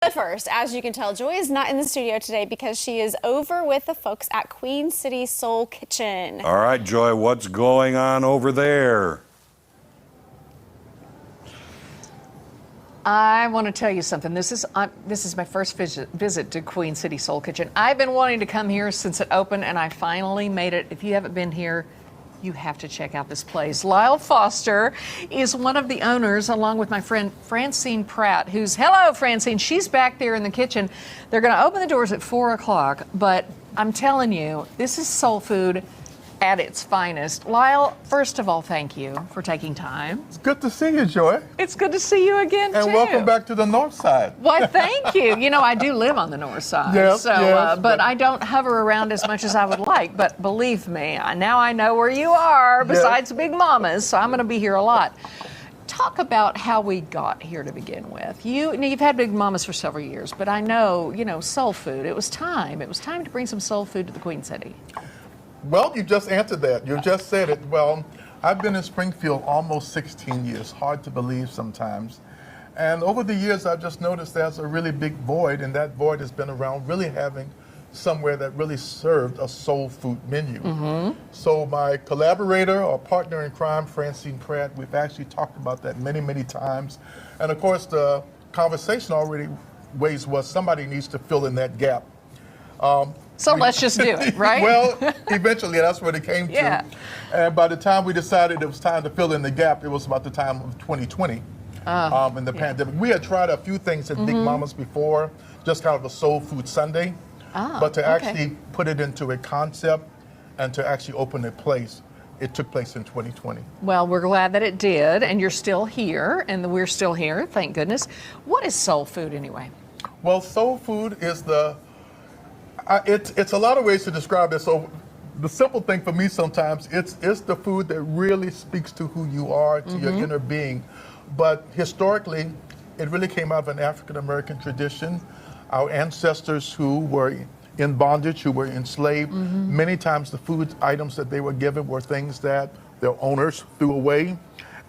But first, as you can tell, Joy is not in the studio today because she is over with the folks at Queen City Soul Kitchen. All right, Joy, what's going on over there? I want to tell you something. This is my first visit to Queen City Soul Kitchen. I've been wanting to come here since it opened, and I finally made it. If you haven't been here, you have to check out this place. Lyle Foster is one of the owners, along with my friend Francine Pratt, hello, Francine. She's back there in the kitchen. They're going to open the doors at 4 o'clock, but I'm telling you, this is soul food at its finest. Lyle, first of all, thank you for taking time. It's good to see you, Joy. It's good to see you again, and too. And welcome back to the north side. Why, thank you. You know, I do live on the north side, yes, but I don't hover around as much as I would like. But believe me, now I know where you are, besides Big Mama's, so I'm going to be here a lot. Talk about how we got here to begin with. You've had Big Mama's for several years, but I know, soul food. It was time. It was time to bring some soul food to the Queen City. Well, you just answered that. You just said it. Well, I've been in Springfield almost 16 years. Hard to believe sometimes. And over the years, I've just noticed there's a really big void, and that void has been around really having somewhere that really served a soul food menu. Mm-hmm. So my collaborator or partner in crime, Francine Pratt, we've actually talked about that many, many times. And of course, the conversation already was somebody needs to fill in that gap. So let's just do it, right? Well, eventually that's what it came to. And by the time we decided it was time to fill in the gap, it was about the time of 2020 in the pandemic. We had tried a few things at Big Mama's before, just kind of a soul food Sunday. But to actually put it into a concept and to actually open a place, it took place in 2020. Well, we're glad that it did, and you're still here, and we're still here, thank goodness. What is soul food anyway? Well, soul food is it's a lot of ways to describe it. So the simple thing for me sometimes, it's the food that really speaks to who you are, to your inner being. But historically, it really came out of an African-American tradition. Our ancestors who were in bondage, who were enslaved, many times the food items that they were given were things that their owners threw away.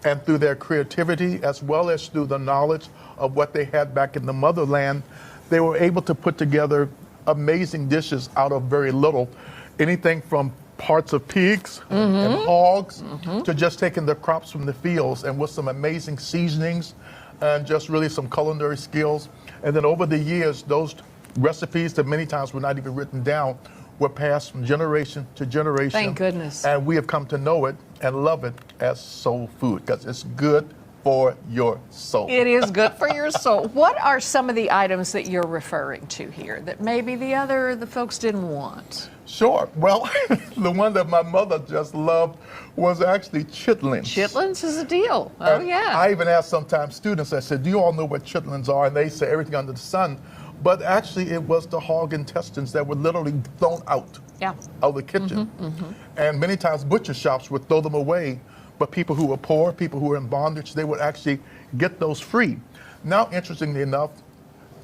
And through their creativity, as well as through the knowledge of what they had back in the motherland, they were able to put together amazing dishes out of very little. Anything from parts of pigs and hogs to just taking the crops from the fields, and with some amazing seasonings and just really some culinary skills. And then over the years, those recipes that many times were not even written down were passed from generation to generation. Thank goodness. And we have come to know it and love it as soul food because it's good for your soul. It is good for your soul. What are some of the items that you're referring to here that maybe the folks didn't want? Sure. Well, the one that my mother just loved was actually chitlins. Chitlins is a deal. Oh, and yeah. I even asked sometimes students, I said, do you all know what chitlins are? And they say everything under the sun. But actually, it was the hog intestines that were literally thrown out of the kitchen. And many times butcher shops would throw them away. But people who were poor, people who were in bondage, they would actually get those free. Now, interestingly enough,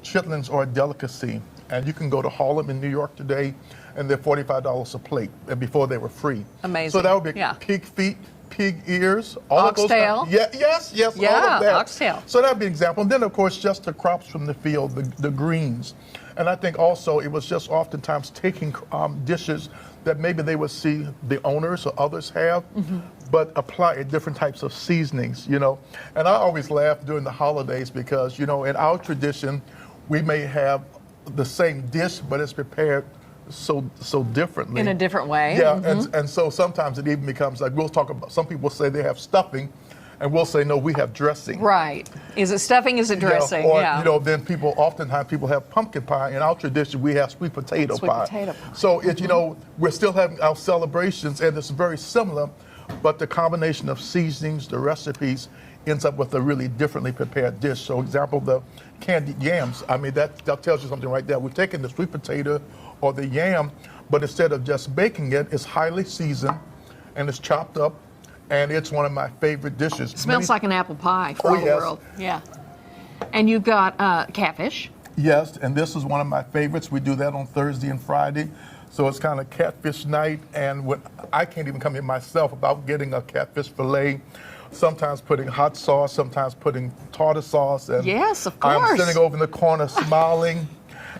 chitlins are a delicacy. And you can go to Harlem in New York today, and they're $45 a plate. And before they were free. Amazing. So that would be pig feet, pig ears, all oxtail. of those. Yes, all of that. Oxtail. So that would be an example. And then, of course, just the crops from the field, the greens. And I think also it was just oftentimes taking dishes that maybe they would see the owners or others have, but apply different types of seasonings, And I always laugh during the holidays because, in our tradition, we may have the same dish, but it's prepared so differently. In a different way. Yeah, and so sometimes it even becomes like, we'll talk about, some people say they have stuffing, and we'll say, no, we have dressing. Right. Is it stuffing? Is it dressing? Or, then oftentimes people have pumpkin pie. In our tradition, we have sweet potato pie. So, we're still having our celebrations, and it's very similar, but the combination of seasonings, the recipes, ends up with a really differently prepared dish. So, example, the candied yams. I mean, that tells you something right there. We're taking the sweet potato or the yam, but instead of just baking it, it's highly seasoned, and it's chopped up. And it's one of my favorite dishes. Smells like an apple pie for all the world. Yeah. And you've got catfish. Yes, and this is one of my favorites. We do that on Thursday and Friday. So it's kind of catfish night. And I can't even come here myself about getting a catfish fillet. sometimes putting hot sauce, sometimes putting tartar sauce. And Yes, of I'm course. sitting over in the corner smiling.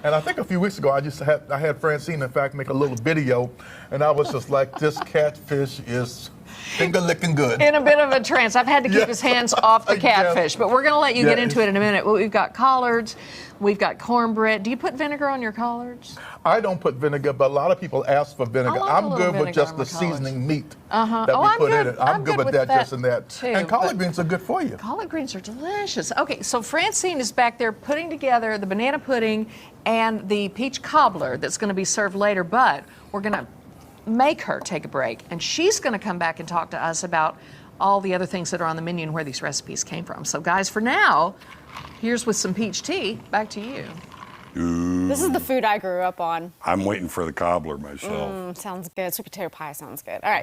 And I think a few weeks ago, I had Francine, in fact, make a little video, and I was just like, this catfish is finger licking good. In a bit of a trance. I've had to keep Yes. his hands off the catfish, but we're going to let you get Yes. into it in a minute. Well, we've got collards, we've got cornbread. Do you put vinegar on your collards? I don't put vinegar, but a lot of people ask for vinegar. I like a I'm little good with vinegar just on the my collards. seasoning meat Uh-huh. that Oh, we I'm put good. in it. I'm good with with that, that just in that. too, And collard but- greens are good for you. Collard greens are delicious. Okay, so Francine is back there putting together the banana pudding and the peach cobbler that's going to be served later, but we're going to make her take a break, and she's going to come back and talk to us about all the other things that are on the menu and where these recipes came from. So guys, for now, here's with some peach tea. Back to you. This is the food I grew up on. I'm waiting for the cobbler myself. Sounds good. Sweet potato pie sounds good. All right.